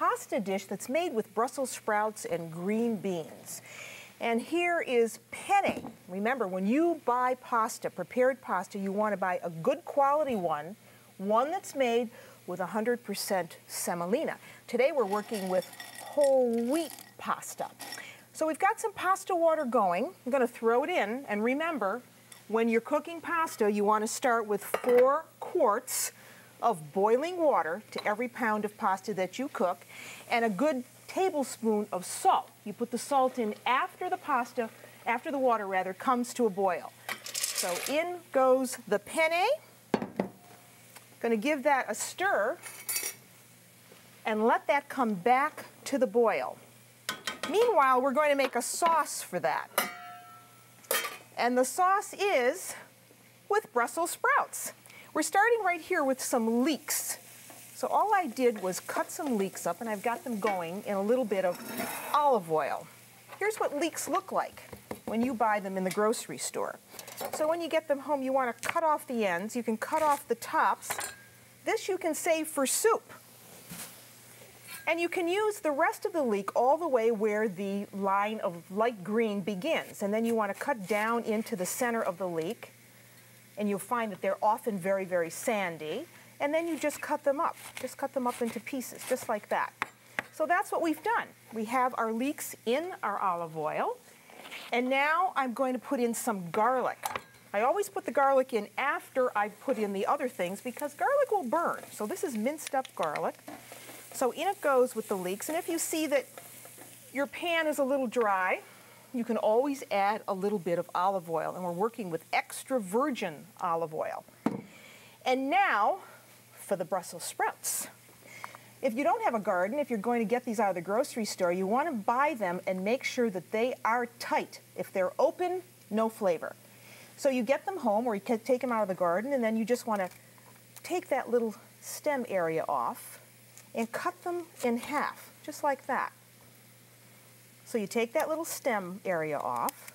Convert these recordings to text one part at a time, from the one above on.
pasta dish that's made with Brussels sprouts and green beans. And here is penne. Remember, when you buy pasta, prepared pasta, you want to buy a good quality one that's made with 100% semolina. Today we're working with whole wheat pasta. So we've got some pasta water going. I'm going to throw it in, and remember, when you're cooking pasta, you want to start with 4 quarts of boiling water to every pound of pasta that you cook, and a good tablespoon of salt. You put the salt in after the water rather, comes to a boil. So in goes the penne. Going to give that a stir and let that come back to the boil. Meanwhile, we're going to make a sauce for that. And the sauce is with Brussels sprouts. We're starting right here with some leeks. So all I did was cut some leeks up, and I've got them going in a little bit of olive oil. Here's what leeks look like when you buy them in the grocery store. So when you get them home, you want to cut off the ends. You can cut off the tops. This you can save for soup. And you can use the rest of the leek all the way where the line of light green begins. And then you want to cut down into the center of the leek. And you'll find that they're often very, very sandy. And then you just cut them up. Just cut them up into pieces, just like that. So that's what we've done. We have our leeks in our olive oil. And now I'm going to put in some garlic. I always put the garlic in after I put in the other things because garlic will burn. So this is minced up garlic. So in it goes with the leeks. And if you see that your pan is a little dry, you can always add a little bit of olive oil. And we're working with extra virgin olive oil. And now for the Brussels sprouts. If you don't have a garden, if you're going to get these out of the grocery store, you want to buy them and make sure that they are tight. If they're open, no flavor. So you get them home, or you can take them out of the garden, and then you just want to take that little stem area off and cut them in half, just like that. So you take that little stem area off,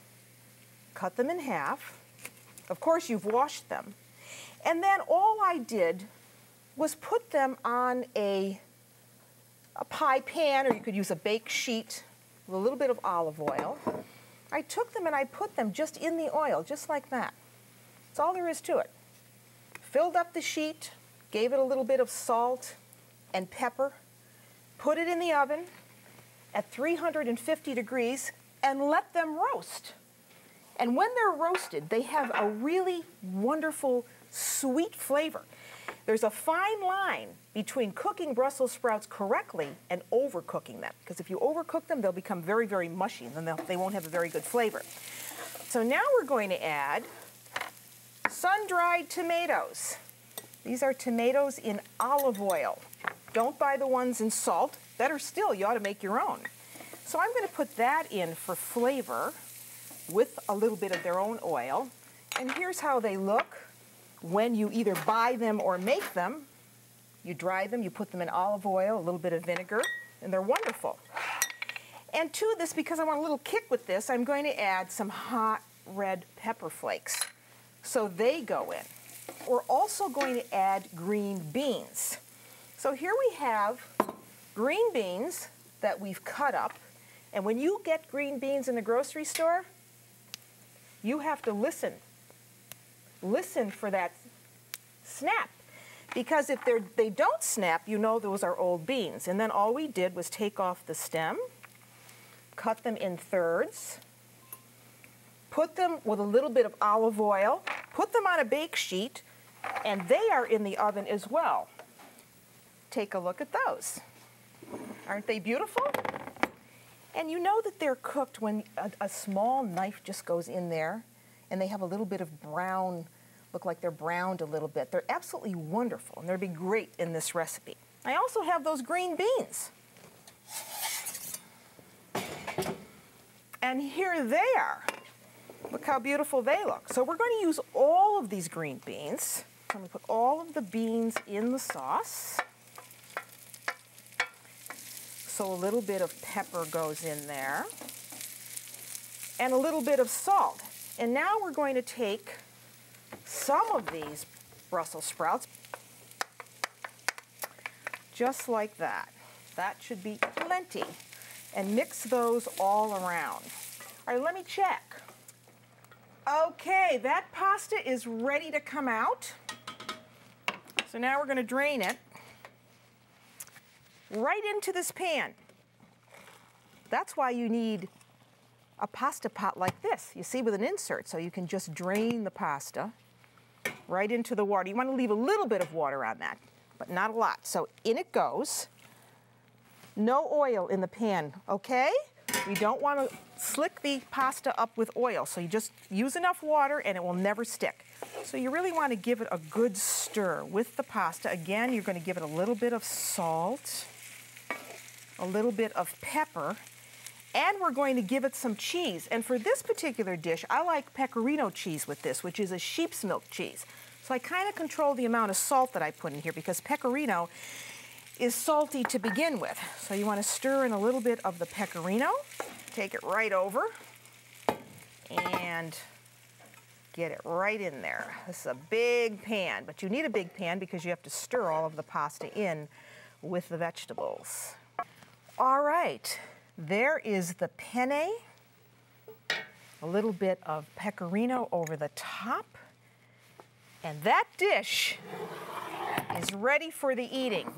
cut them in half. Of course, you've washed them. And then all I did was put them on a pie pan, or you could use a baked sheet with a little bit of olive oil. I took them and I put them just in the oil, just like that. That's all there is to it. Filled up the sheet, gave it a little bit of salt and pepper, put it in the oven at 350 degrees, and let them roast. And when they're roasted, they have a really wonderful, sweet flavor. There's a fine line between cooking Brussels sprouts correctly and overcooking them. Because if you overcook them, they'll become very, very mushy, and then they won't have a very good flavor. So now we're going to add sun-dried tomatoes. These are tomatoes in olive oil. Don't buy the ones in salt. Better still, you ought to make your own. So I'm going to put that in for flavor with a little bit of their own oil. And here's how they look when you either buy them or make them. You dry them, you put them in olive oil, a little bit of vinegar, and they're wonderful. And to this, because I want a little kick with this, I'm going to add some hot red pepper flakes. So they go in. We're also going to add green beans. So here we have green beans that we've cut up. And when you get green beans in the grocery store, you have to listen. Listen for that snap. Because if they don't snap, you know those are old beans. And then all we did was take off the stem, cut them in thirds, put them with a little bit of olive oil, put them on a bake sheet, and they are in the oven as well. Take a look at those. Aren't they beautiful? And you know that they're cooked when a small knife just goes in there and they have a little bit of brown, look like they're browned a little bit. They're absolutely wonderful, and they'll be great in this recipe. I also have those green beans. And here they are. Look how beautiful they look. So we're going to use all of these green beans. I'm going to put all of the beans in the sauce. So a little bit of pepper goes in there. And a little bit of salt. And now we're going to take some of these Brussels sprouts, just like that. That should be plenty. And mix those all around. All right, let me check. Okay, that pasta is ready to come out. So now we're going to drain it right into this pan. That's why you need a pasta pot like this, you see, with an insert, so you can just drain the pasta right into the water. You want to leave a little bit of water on that, but not a lot. So in it goes. No oil in the pan, okay? We don't want to slick the pasta up with oil, so you just use enough water and it will never stick. So you really want to give it a good stir with the pasta. Again, you're going to give it a little bit of salt, a little bit of pepper, and we're going to give it some cheese. And for this particular dish, I like pecorino cheese with this, which is a sheep's milk cheese. So I kind of control the amount of salt that I put in here because pecorino is salty to begin with. So you want to stir in a little bit of the pecorino, take it right over, and get it right in there. This is a big pan, but you need a big pan because you have to stir all of the pasta in with the vegetables. All right, there is the penne, a little bit of pecorino over the top, and that dish is ready for the eating.